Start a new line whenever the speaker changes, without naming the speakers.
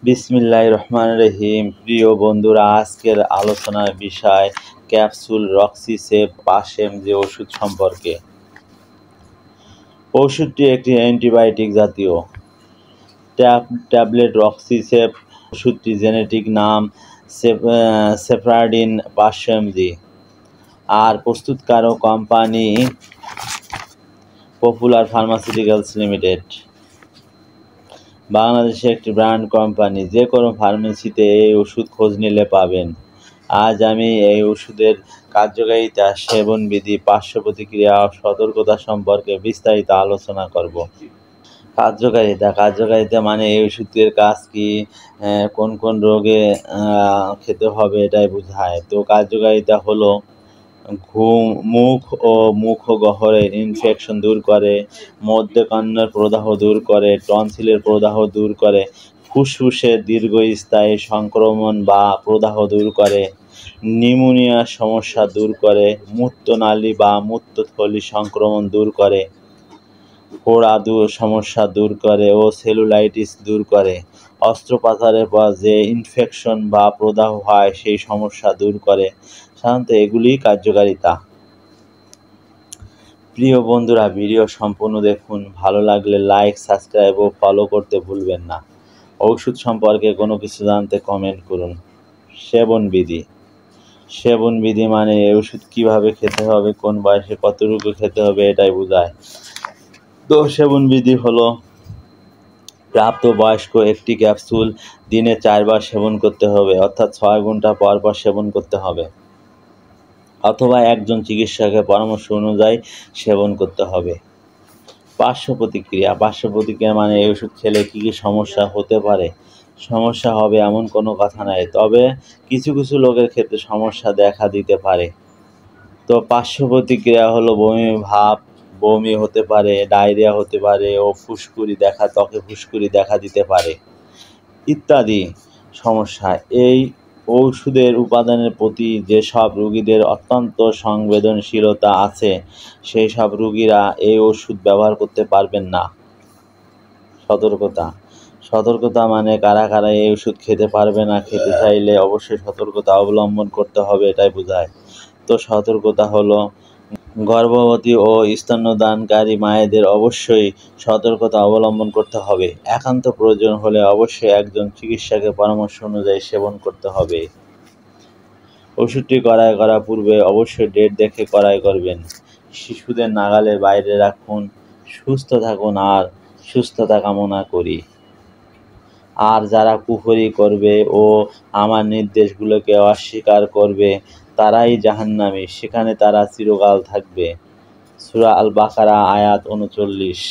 বিসমিল্লাহির রহমানির রহিম। প্রিয় বন্ধুরা, আজকের আলোচনার বিষয় ক্যাপসুল রক্সিসেপ 5 mg ওষুধ সম্পর্কে। ওষুধটি একটি অ্যান্টিবায়োটিক জাতীয় ট্যাবলেট। রক্সিসেপ ওষুধটি জেনেটিক নাম সেফারাডিন 500 mg আর প্রস্তুতকারক কোম্পানি পপুলার ফার্মাসিউটিক্যালস লিমিটেড। বাংলাদেশে একটি ব্র্যান্ড কোম্পানি। যে কোনো ফার্মেসিতে এই ওষুধ খোঁজ নিলে পাবেন। আজ আমি এই ওষুধের কার্যকারিতা, সেবনবিধি, পার্শ্ব প্রতিক্রিয়া ও সতর্কতা সম্পর্কে বিস্তারিত আলোচনা করব। কার্যকারিতা মানে এই ওষুধের কাজ কি, কোন কোন রোগে খেতে হবে এটাই বোঝায়। তো কার্যকারিতা হলো মুখ ও মুখগহ্বরের ইনফেকশন দূর করে, মধ্যকর্ণের প্রদাহ দূর করে, টনসিলের প্রদাহ দূর করে, ফুসফুসের দীর্ঘস্থায়ী সংক্রমণ বা প্রদাহ দূর করে, নিউমোনিয়ার সমস্যা দূর করে, মূত্রনালী বা মূত্রথলি সংক্রমণ দূর করে, ফোড়া সমস্যা দূর করে ও সেলুলাইটিস দূর করে। অস্ত্রোপচারের পর যে ইনফেকশন বা প্রদাহ হয় সেই সমস্যা দূর করে। সাধারণত এগুলি কার্যকারিতা। প্রিয় বন্ধুরা, ভিডিও সম্পূর্ণ দেখুন। ভালো লাগলে লাইক, সাবস্ক্রাইব ও ফলো করতে ভুলবেন না। ওষুধ সম্পর্কে কোনো কিছু জানতে কমেন্ট করুন। সেবনবিধি মানে এই ওষুধ কীভাবে খেতে হবে, কোন বয়সে কতটুকু খেতে হবে এটাই বোঝায়। তো সেবনবিধি হলো প্রাপ্তবয়স্ক একটি ক্যাপসুল দিনে 4 বার সেবন করতে হবে, অর্থাৎ 6 ঘন্টা পর পর সেবন করতে হবে, অথবা একজন চিকিৎসকের পরামর্শ অনুযায়ী সেবন করতে হবে। পার্শ্ব প্রতিক্রিয়া মানে এই ওষুধ খেলে কী কী সমস্যা হতে পারে। সমস্যা হবে এমন কোনো কথা নাই, তবে কিছু কিছু লোকের ক্ষেত্রে সমস্যা দেখা দিতে পারে। তো পার্শ্ব প্রতিক্রিয়া হলো বমি হতে পারে, ডায়রিয়া হতে পারে ও ত্বকে ফুসকুড়ি দেখা দিতে পারে ইত্যাদি সমস্যা। এই ঔষধের উপাদানের প্রতি যেসব রোগীদের অত্যন্ত সংবেদনশীলতা আছে সেই সব রোগীরা এই ওষুধ ব্যবহার করতে পারবেন না। সতর্কতা মানে কারা কারা এই ওষুধ খেতে পারবে না, খেতে চাইলে অবশ্যই সতর্কতা অবলম্বন করতে হবে এটাই বোঝায়। তো সতর্কতা হলো গর্ভবতী ও স্তন্যদানকারী মায়েদের অবশ্যই সতর্কতা অবলম্বন করতে হবে। একান্ত প্রয়োজন হলে অবশ্যই একজন চিকিৎসকের পরামর্শ অনুযায়ী সেবন করতে হবে। ওষুধটি ক্রয় করার পূর্বে অবশ্যই ডেট দেখে ক্রয় করবেন। শিশুদের নাগালের বাইরে রাখুন। সুস্থ থাকুন আর সুস্থতা কামনা করি। আর যারা কুফরি করবে ও আমার নির্দেশগুলোকে অস্বীকার করবে তারাই জাহান্নামী, সেখানে তারা চিরকাল থাকবে। সূরা আল বাকারা আয়াত 39।